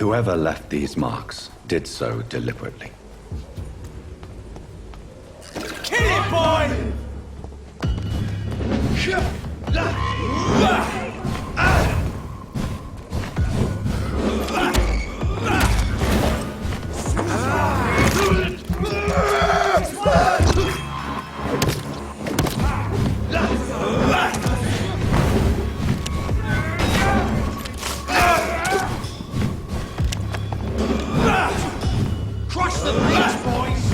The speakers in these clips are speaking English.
Whoever left these marks did so deliberately. Kill it, boy! Crush the beach, boys!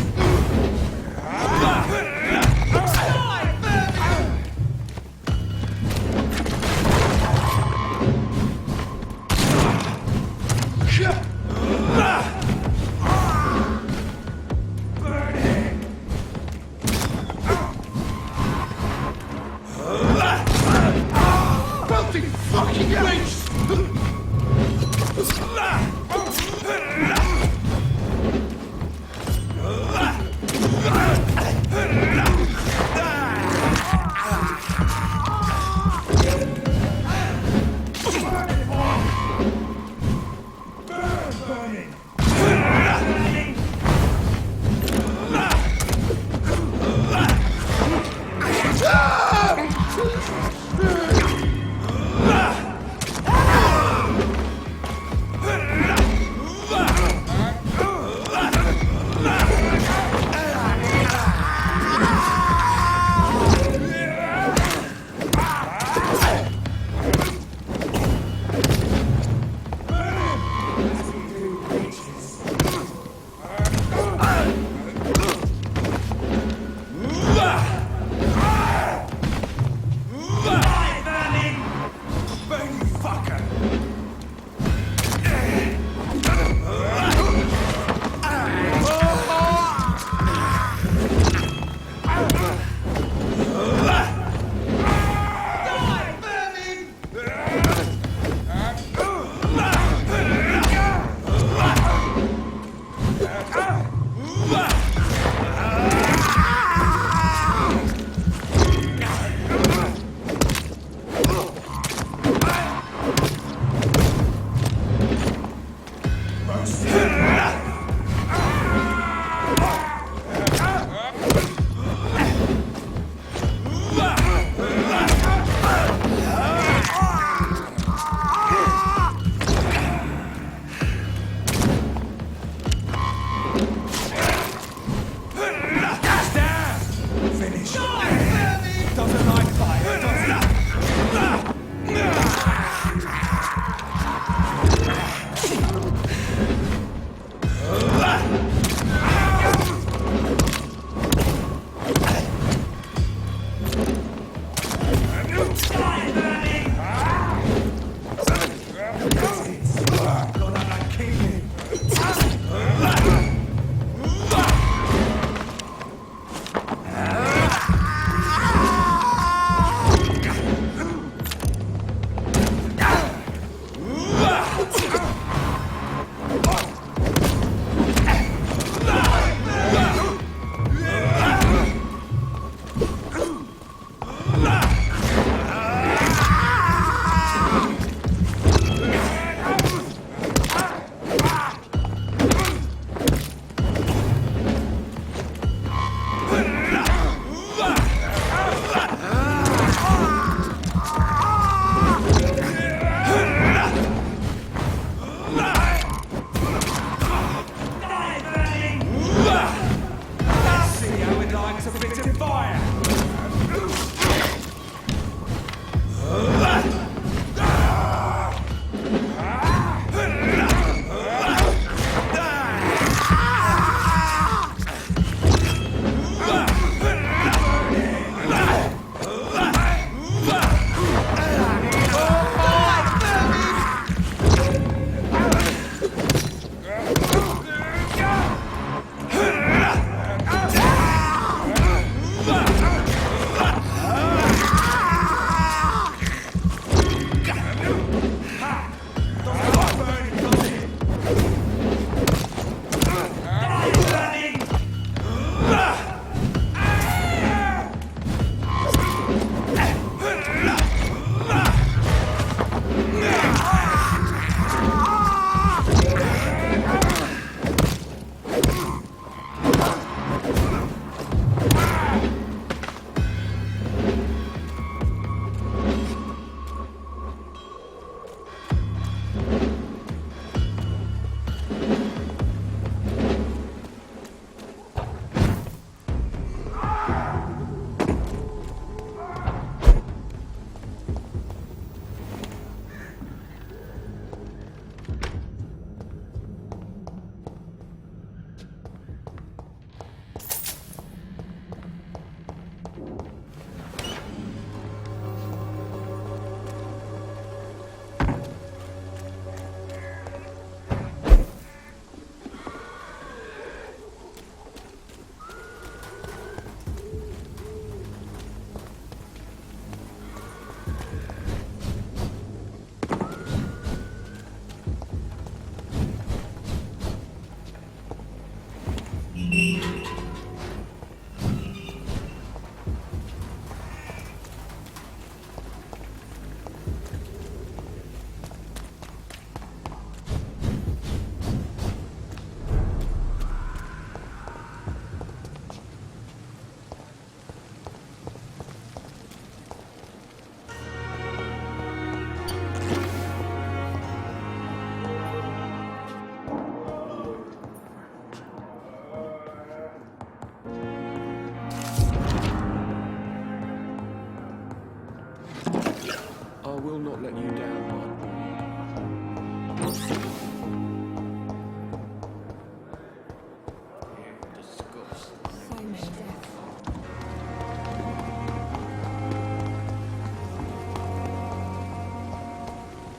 will not let you down, bud.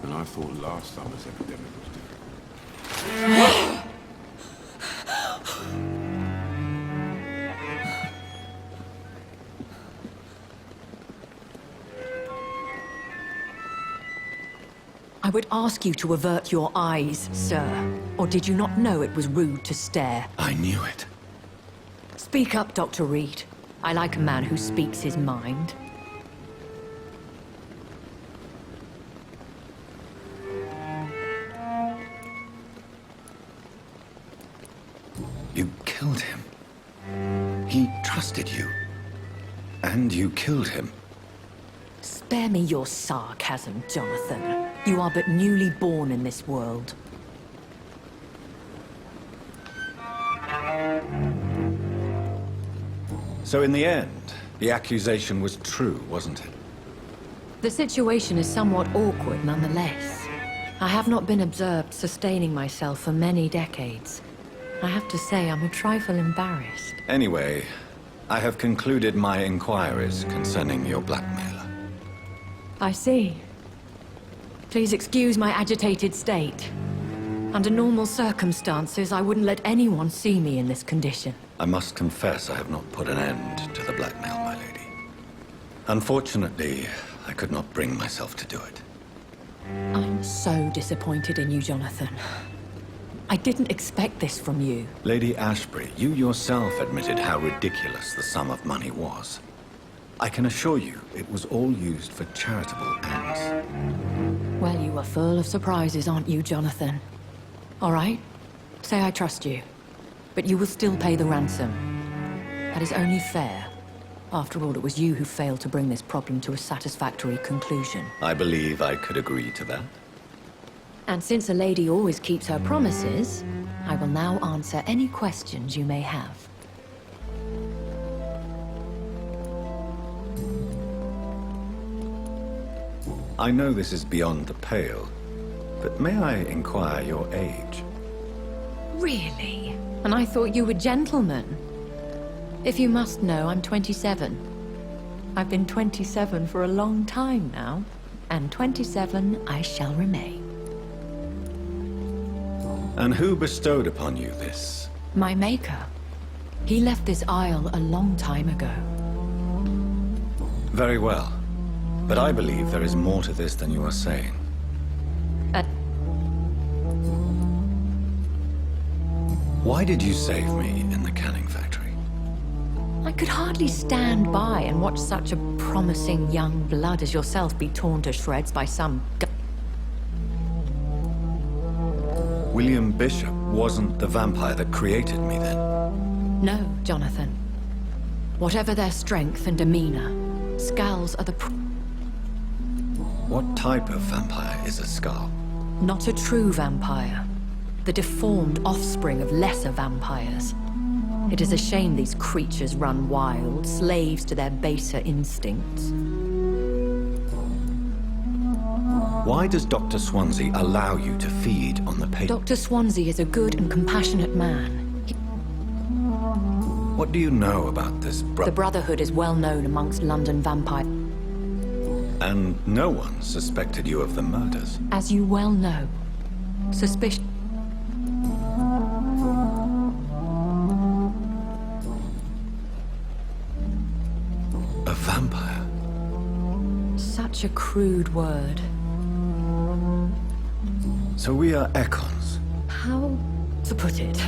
And I thought last summer's epidemic was different. I would ask you to avert your eyes, sir. Or did you not know it was rude to stare? I knew it. Speak up, Dr. Reed. I like a man who speaks his mind. You killed him. He trusted you. And you killed him. Spare me your sarcasm, Jonathan. You are but newly born in this world. So in the end, the accusation was true, wasn't it? The situation is somewhat awkward nonetheless. I have not been observed sustaining myself for many decades. I have to say I'm a trifle embarrassed. Anyway, I have concluded my inquiries concerning your blackmailer. I see. Please excuse my agitated state. Under normal circumstances, I wouldn't let anyone see me in this condition. I must confess I have not put an end to the blackmail, my lady. Unfortunately, I could not bring myself to do it. I'm so disappointed in you, Jonathan. I didn't expect this from you. Lady Ashbury, you yourself admitted how ridiculous the sum of money was. I can assure you, it was all used for charitable ends. Well, you are full of surprises, aren't you, Jonathan? All right, say I trust you. But you will still pay the ransom. That is only fair. After all, it was you who failed to bring this problem to a satisfactory conclusion. I believe I could agree to that. And since a lady always keeps her promises, I will now answer any questions you may have. I know this is beyond the pale, but may I inquire your age? Really? And I thought you were gentlemen. If you must know, I'm 27. I've been 27 for a long time now, and 27 I shall remain. And who bestowed upon you this? My maker. He left this isle a long time ago. Very well. But I believe there is more to this than you are saying. Why did you save me in the canning factory? I could hardly stand by and watch such a promising young blood as yourself be torn to shreds by some William Bishop wasn't the vampire that created me then? No, Jonathan. Whatever their strength and demeanor, Skulls are the What type of vampire is a skull? Not a true vampire. The deformed offspring of lesser vampires. It is a shame these creatures run wild, slaves to their baser instincts. Why does Dr. Swansea allow you to feed on the patient? Dr. Swansea is a good and compassionate man. What do you know about this The Brotherhood is well known amongst London vampires. And no one suspected you of the murders? As you well know, suspicion... A vampire? Such a crude word. So we are Ekons. How to put it?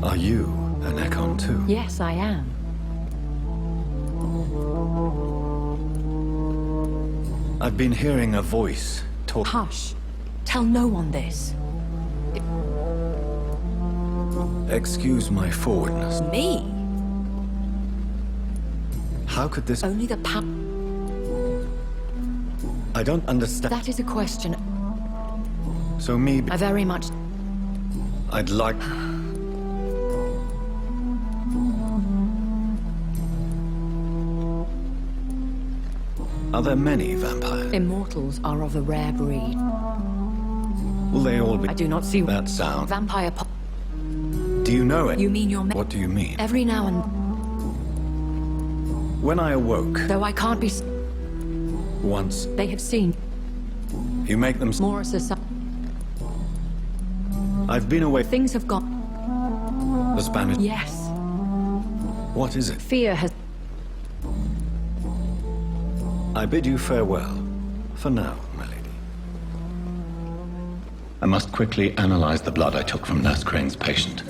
Are you an Ekon too? Yes, I am. I've been hearing a voice talk. Hush. Tell no one this. Excuse my forwardness. Me? How could this... Only the I don't understand. That is a question So me... I very much... I'd like... Are there many vampires? Immortals are of a rare breed. Will they all be... I do not see that sound. Vampire Do you know it? You mean your... What do you mean? Every now and... When I awoke... Though I can't be... Once... They have seen... You make them... More society. I've been away... Things have gone... The Spanish... Yes. What is it? Fear has... I bid you farewell. For now, my lady. I must quickly analyze the blood I took from Nurse Crane's patient.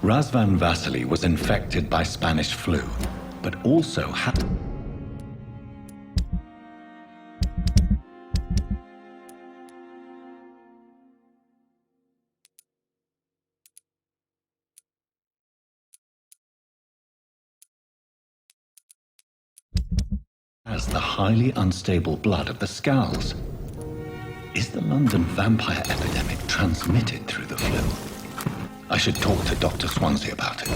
Razvan Vasily was infected by Spanish flu, but also had... as the highly unstable blood of the Scowls. Is the London vampire epidemic transmitted through the flu? I should talk to Dr. Swansea about it.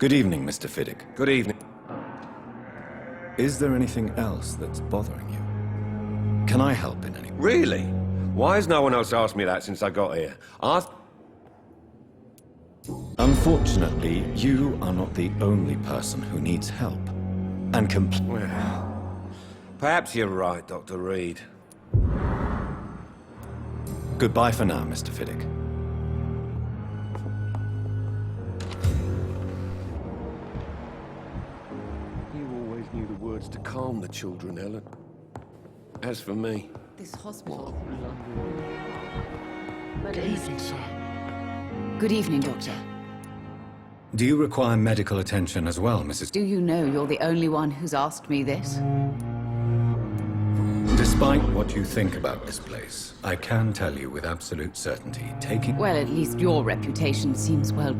Good evening, Mr. Fiddick. Good evening. Is there anything else that's bothering you? Can I help in any way? Really? Why has no one else asked me that since I got here? Unfortunately, you are not the only person who needs help. And Well, perhaps you're right, Dr. Reed. Goodbye for now, Mr. Fiddick. Knew the words to calm the children, Ellen. As for me... This hospital... Good evening, sir. Good evening, Doctor. Do you require medical attention as well, Mrs. Do you know you're the only one who's asked me this? Despite what you think about this place, I can tell you with absolute certainty, taking... Well, at least your reputation seems well...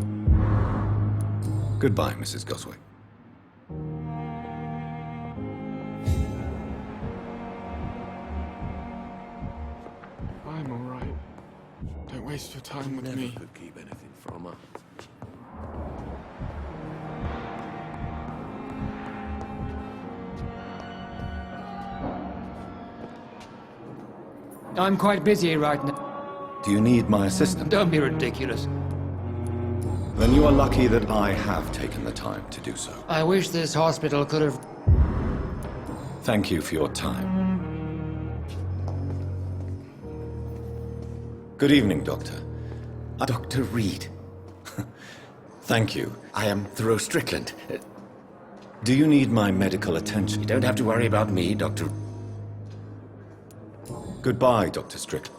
Goodbye, Mrs. Goswick. I'm alright. Don't waste your time with Never me. could keep anything from her. I'm quite busy right now. Do you need my assistance? Don't be ridiculous. Then you are lucky that I have taken the time to do so. I wish this hospital could have... Thank you for your time. Good evening, Doctor. Dr. Reed. Thank you. I am Thoreau Strickland. Do you need my medical attention? You don't have to worry about me, Dr. Goodbye, Dr. Strickland.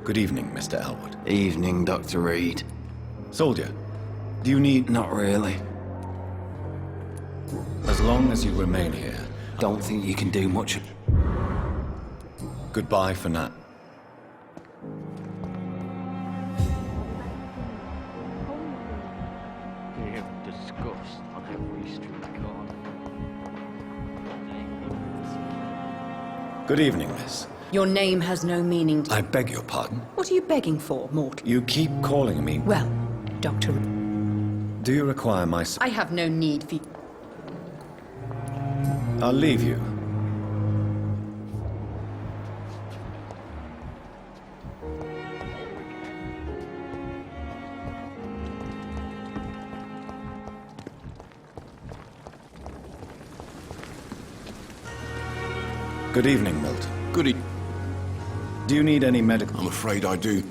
Good evening, Mr. Elwood. Evening, Dr. Reed. Soldier, do you need... Not really. As long as you remain here. Don't think you can do much. Goodbye for now. Air of disgust on every street corner. Good evening, miss. Your name has no meaning to... I beg your pardon. What are you begging for, mortal? You keep calling me... Well, Doctor... Do you require my... I have no need for... I'll leave you. Good evening, Milton. Good evening. Do you need any medical... I'm afraid I do.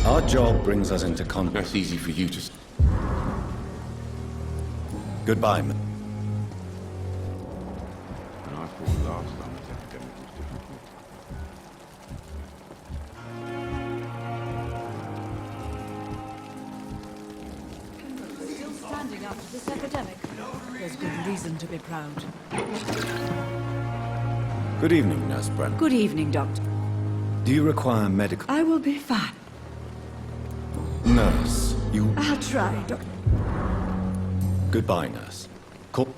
Our job brings us into contact. That's easy for you to... Goodbye, Milton. And I thought last time this epidemic was difficult. Still standing after this epidemic. There's good reason to be proud. Good evening, Nurse Brent. Good evening, Doctor. Do you require medical... I will be fine. Nurse, you... I'll try, Doctor. Goodbye, nurse. Call...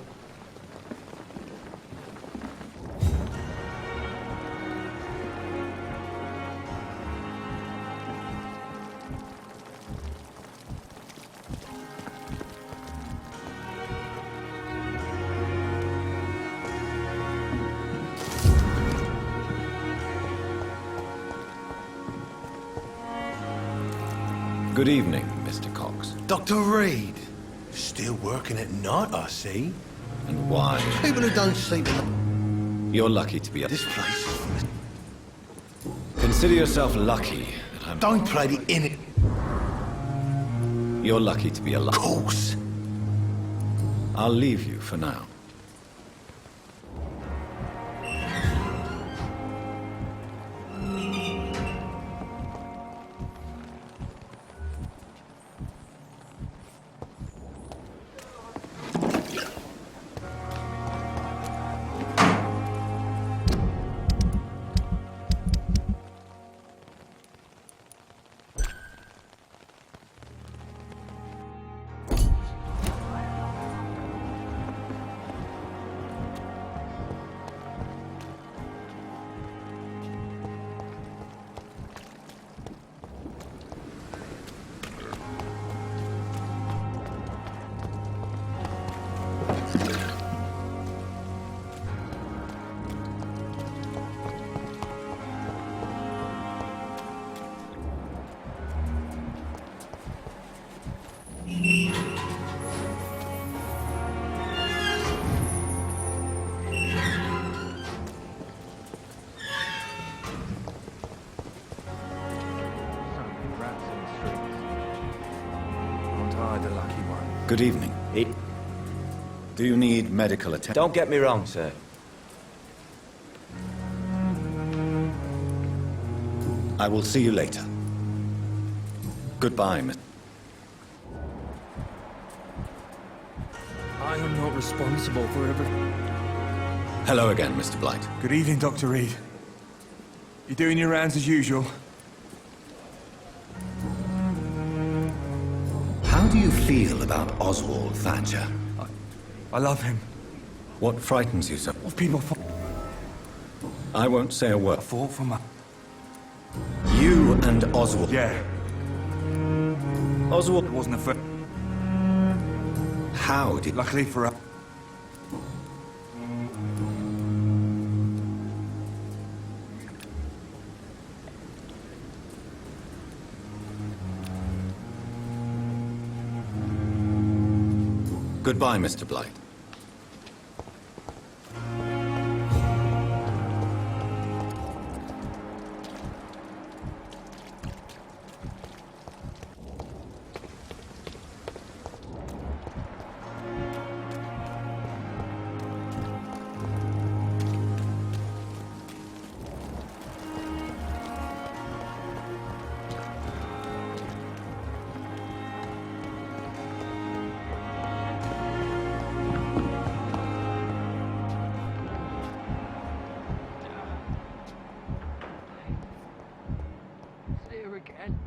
Good evening, Mr. Cox. Dr. Reed. Still working at night, I see. And why? People who don't sleep You're lucky to be... This place is full of... Consider yourself lucky that I'm... Don't play the in it. You're lucky to be alive. Of course. I'll leave you for now. Good evening. Do you need medical attention? Don't get me wrong, sir. I will see you later. Goodbye, Miss. I am not responsible for everything. Hello again, Mr. Blight. Good evening, Dr. Reed. You doing your rounds as usual? How do you feel about Oswald Thatcher? I love him. What frightens you so? Of people I won't say a word. fought for my... You and Oswald. Yeah. Oswald It wasn't a first. How did... Luckily for us. Goodbye, Mr. Blight. Here again.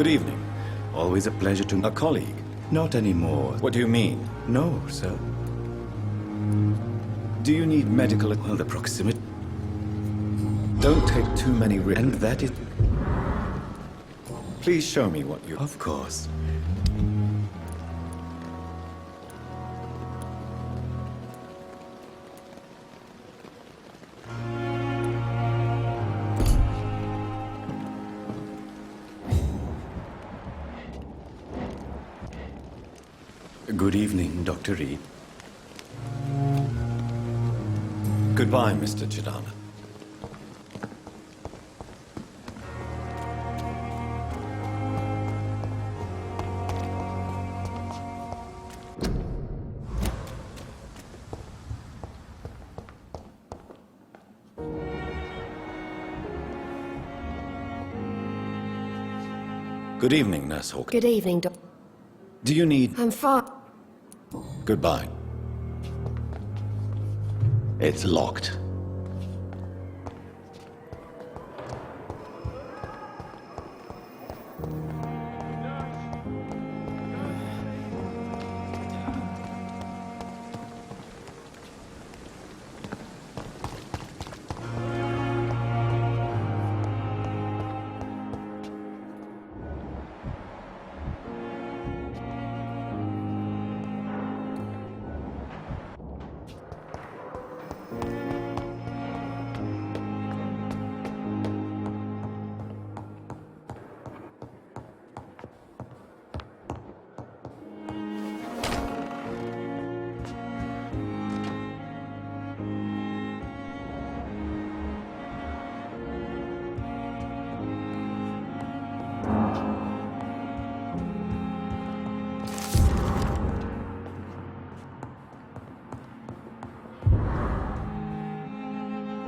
Good evening. Always a pleasure to... A colleague? Not anymore. What do you mean? No, sir. Do you need medical... Well, the proximity... Don't take too many risks. And that is... Please show me what you... Of course. Good evening, Dr. Reed. Goodbye, Mr. Chidana. Good evening, Nurse Hawkins. Good evening, Doc. Do you need... I'm fine. Goodbye. It's locked.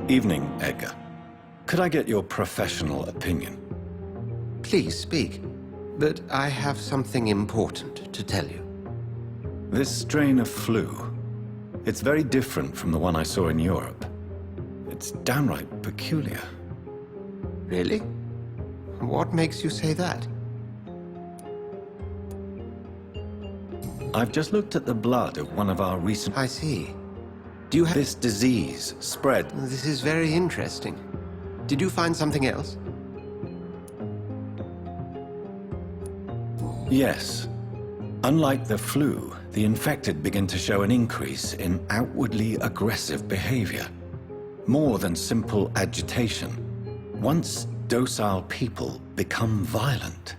Evening, Edgar. Could I get your professional opinion? Please speak. But I have something important to tell you. This strain of flu, it's very different from the one I saw in Europe. It's downright peculiar. Really? What makes you say that? I've just looked at the blood of one of our recent... I see. Do you have... This disease spread... This is very interesting. Did you find something else? Yes. Unlike the flu, the infected begin to show an increase in outwardly aggressive behavior. More than simple agitation. Once docile people become violent.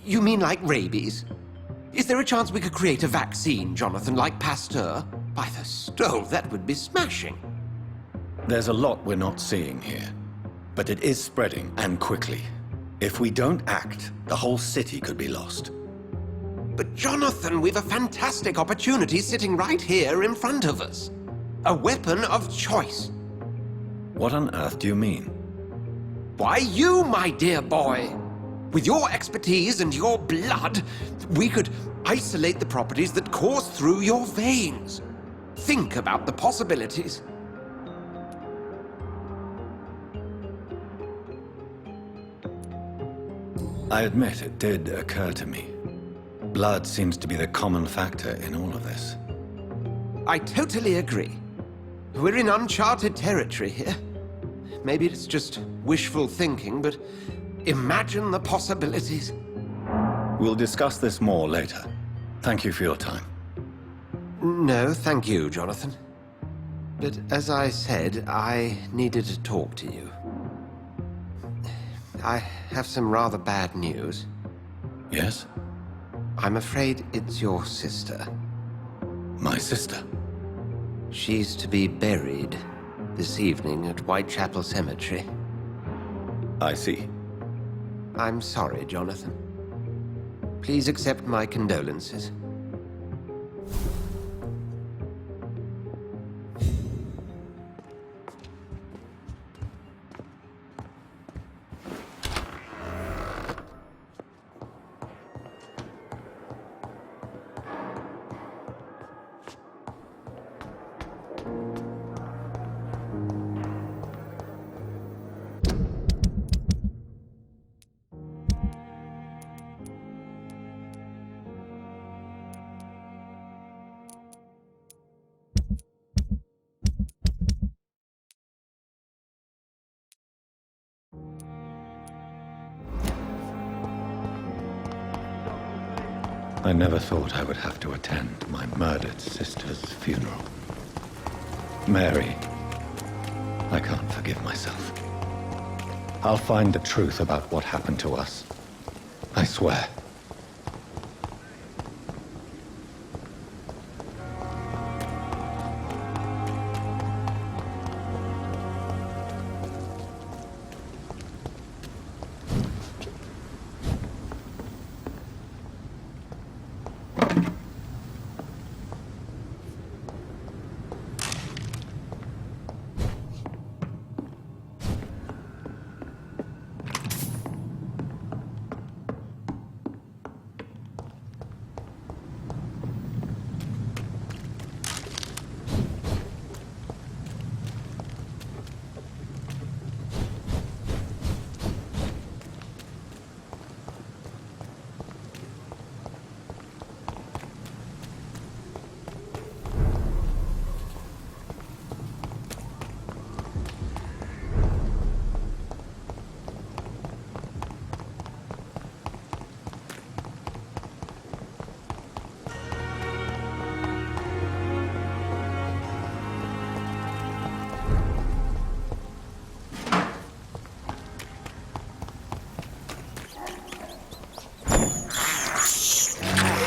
You mean like rabies? Is there a chance we could create a vaccine, Jonathan, like Pasteur? By the stove, that would be smashing. There's a lot we're not seeing here. But it is spreading, and quickly. If we don't act, the whole city could be lost. But Jonathan, we've a fantastic opportunity sitting right here in front of us. A weapon of choice. What on earth do you mean? Why, you, my dear boy. With your expertise and your blood, we could isolate the properties that course through your veins. Think about the possibilities. I admit it did occur to me. Blood seems to be the common factor in all of this. I totally agree. We're in uncharted territory here. Maybe it's just wishful thinking, but imagine the possibilities. We'll discuss this more later. Thank you for your time. No, thank you, Jonathan. But as I said, I needed to talk to you. I have some rather bad news. Yes? I'm afraid it's your sister. My sister? She's to be buried this evening at Whitechapel Cemetery. I see. I'm sorry, Jonathan. Please accept my condolences. I never thought I would have to attend my murdered sister's funeral. Mary, I can't forgive myself. I'll find the truth about what happened to us. I swear.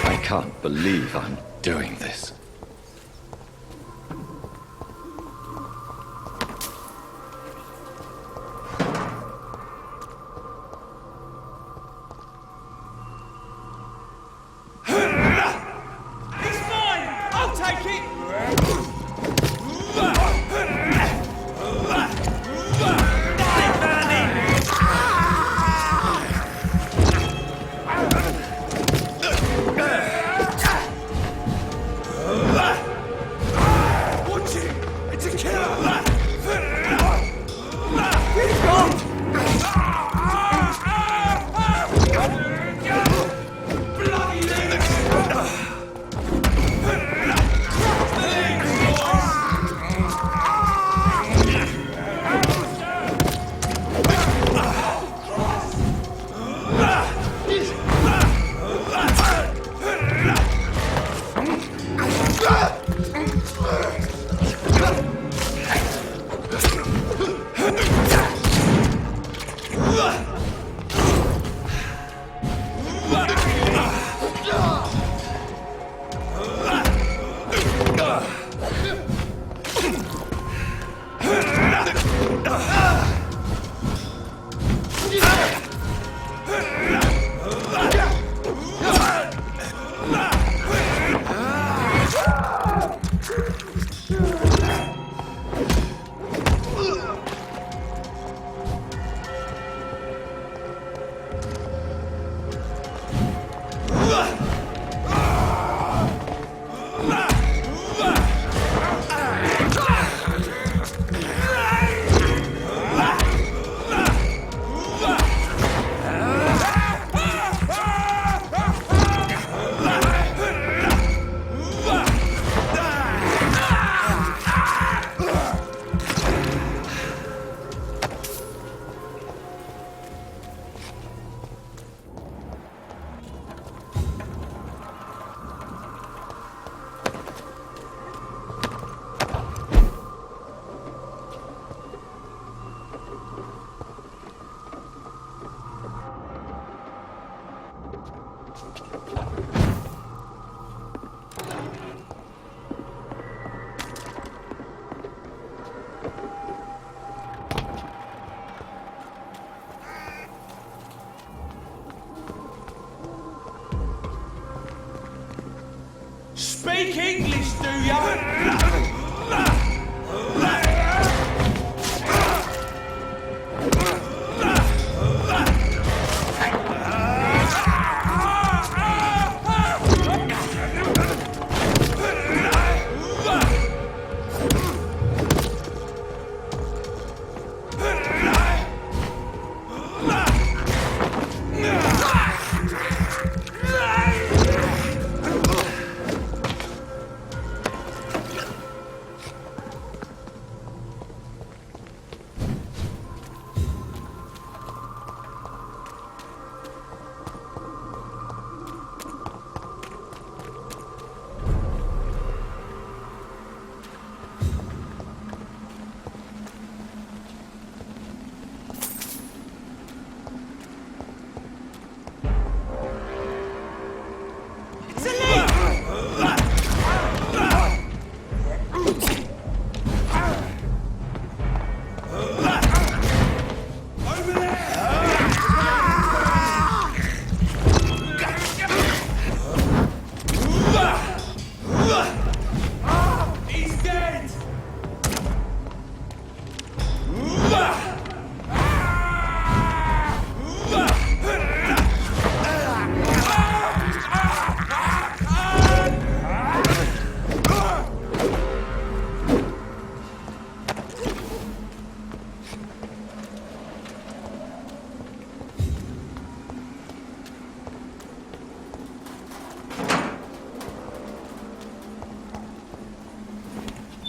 I can't believe I'm doing this. It's mine! I'll take it! Speak English, do ya?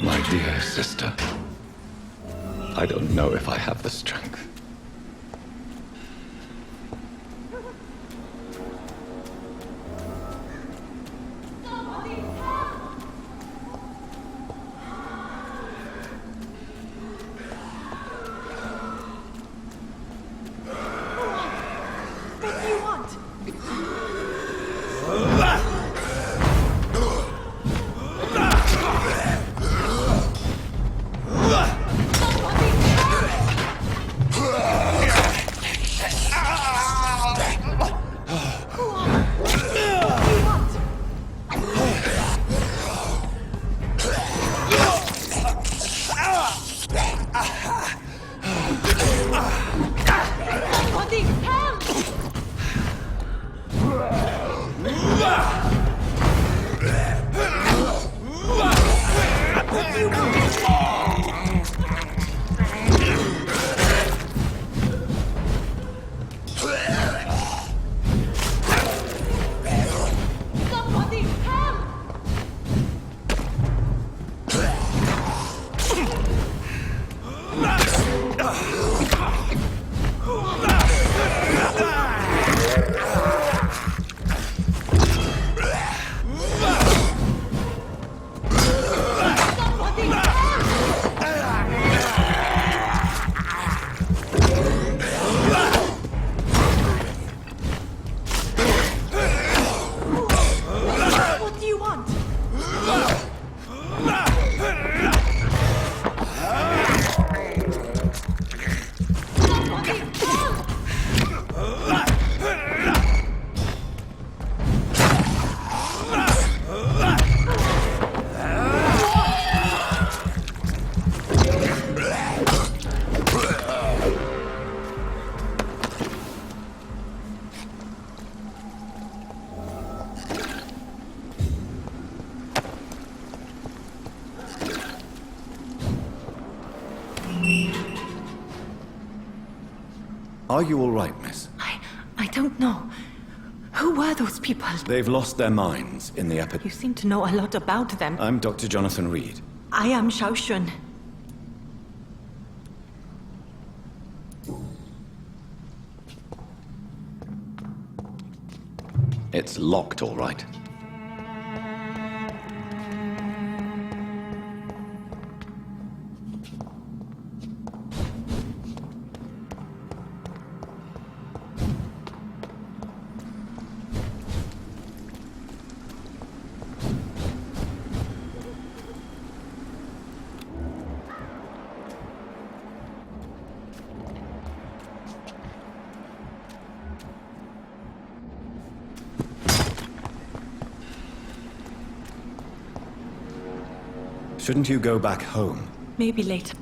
My dear sister, I don't know if I have the strength. What do you want? Are you all right, miss? I don't know. Who were those people? They've lost their minds in the epidemic. You seem to know a lot about them. I'm Dr. Jonathan Reed. I am Xiaoxun. It's locked, all right. Shouldn't you go back home? Maybe later.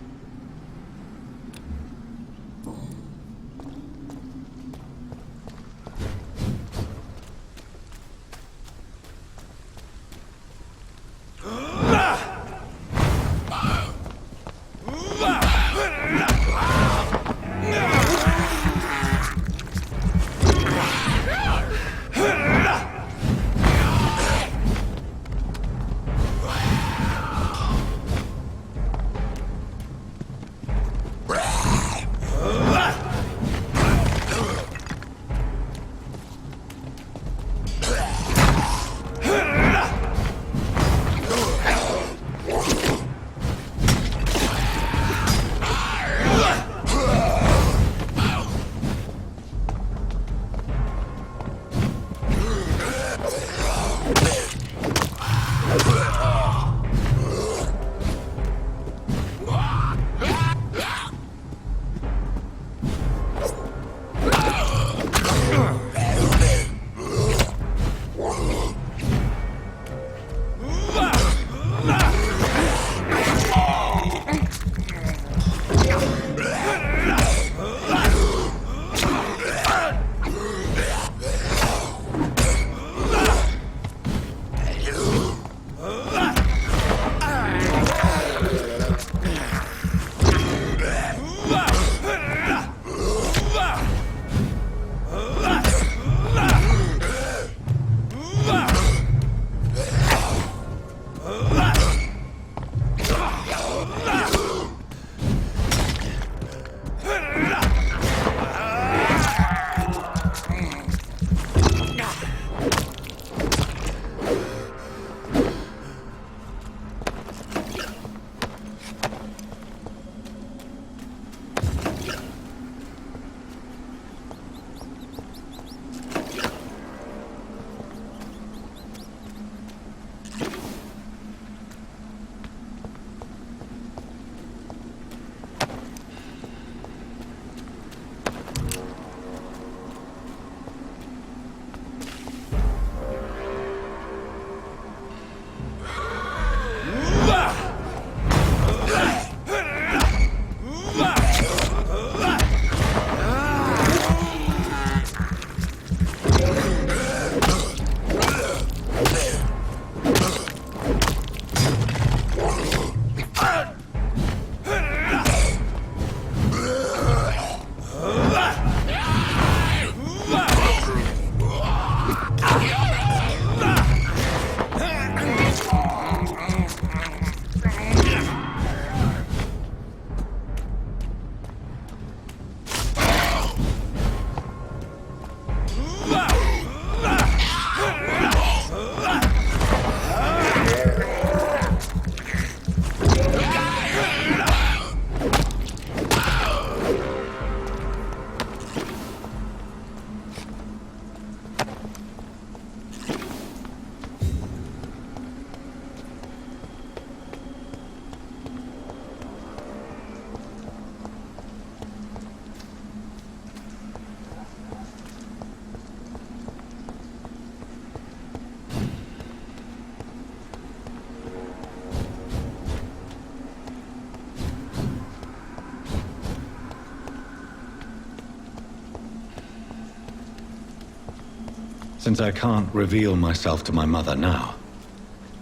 Since I can't reveal myself to my mother now,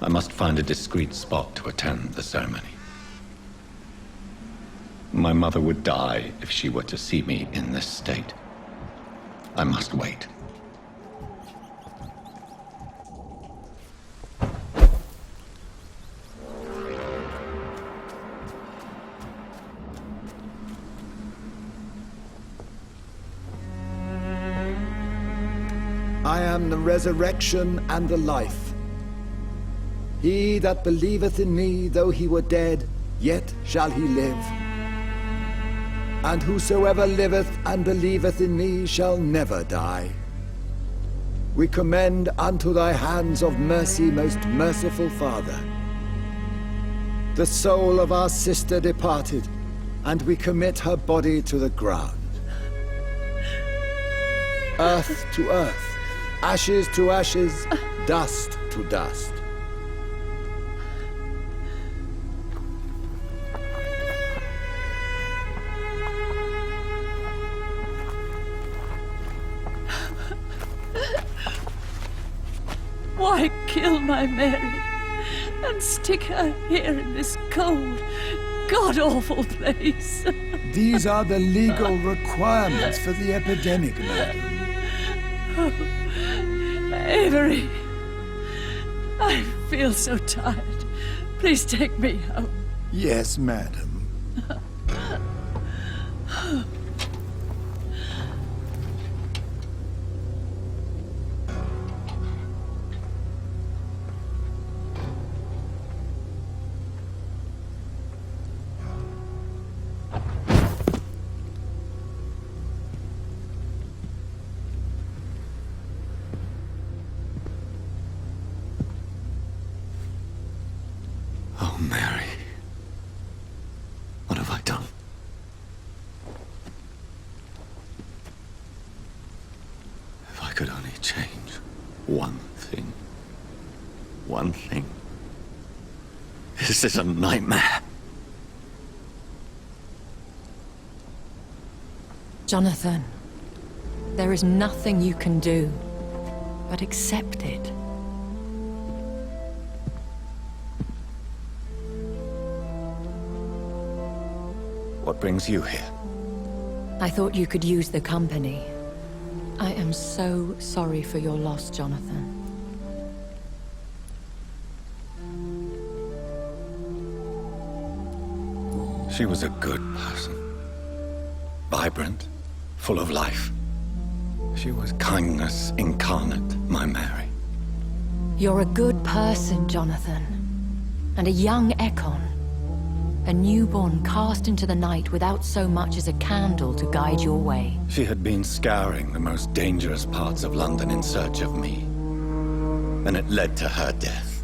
I must find a discreet spot to attend the ceremony. My mother would die if she were to see me in this state. I must wait. I am the resurrection and the life. He that believeth in me, though he were dead, yet shall he live. And whosoever liveth and believeth in me shall never die. We commend unto thy hands of mercy, most merciful Father, the soul of our sister departed, and we commit her body to the ground. Earth to earth, ashes to ashes, dust to dust. Why kill my Mary and stick her here in this cold, god-awful place? These are the legal requirements for the epidemic, madam. Avery, I feel so tired. Please take me home. Yes, madam. Oh, Mary. What have I done? If I could only change one thing. One thing. This is a nightmare. Jonathan, there is nothing you can do but accept it. What brings you here? I thought you could use the company. I am so sorry for your loss, Jonathan. She was a good person. Vibrant, full of life. She was kindness incarnate, my Mary. You're a good person, Jonathan. And a young Ekon. A newborn cast into the night without so much as a candle to guide your way. She had been scouring the most dangerous parts of London in search of me. And it led to her death.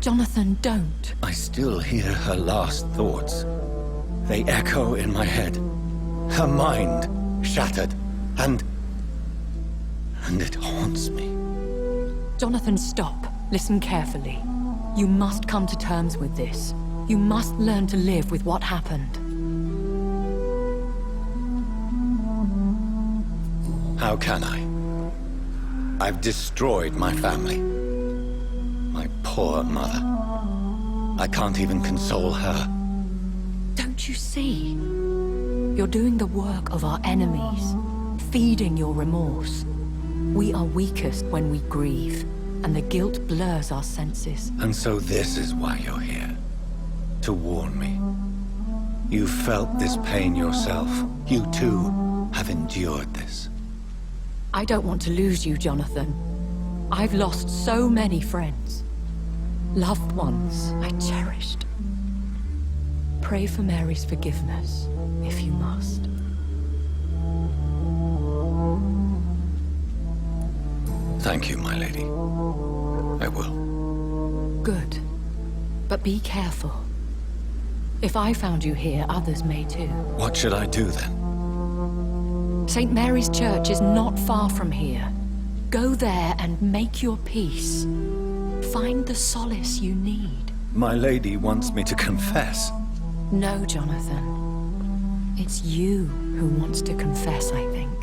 Jonathan, don't. I still hear her last thoughts. They echo in my head. Her mind shattered, and it haunts me. Jonathan, stop. Listen carefully. You must come to terms with this. You must learn to live with what happened. How can I? I've destroyed my family. My poor mother. I can't even console her. Don't you see? You're doing the work of our enemies, feeding your remorse. We are weakest when we grieve, and the guilt blurs our senses. And so this is why you're here. To warn me. You felt this pain yourself. You too have endured this. I don't want to lose you, Jonathan. I've lost so many friends. Loved ones I cherished. Pray for Mary's forgiveness, if you must. Thank you, my lady. I will. Good. But be careful. If I found you here, others may too. What should I do then? St. Mary's Church is not far from here. Go there and make your peace. Find the solace you need. My lady wants me to confess. No, Jonathan. It's you who wants to confess, I think.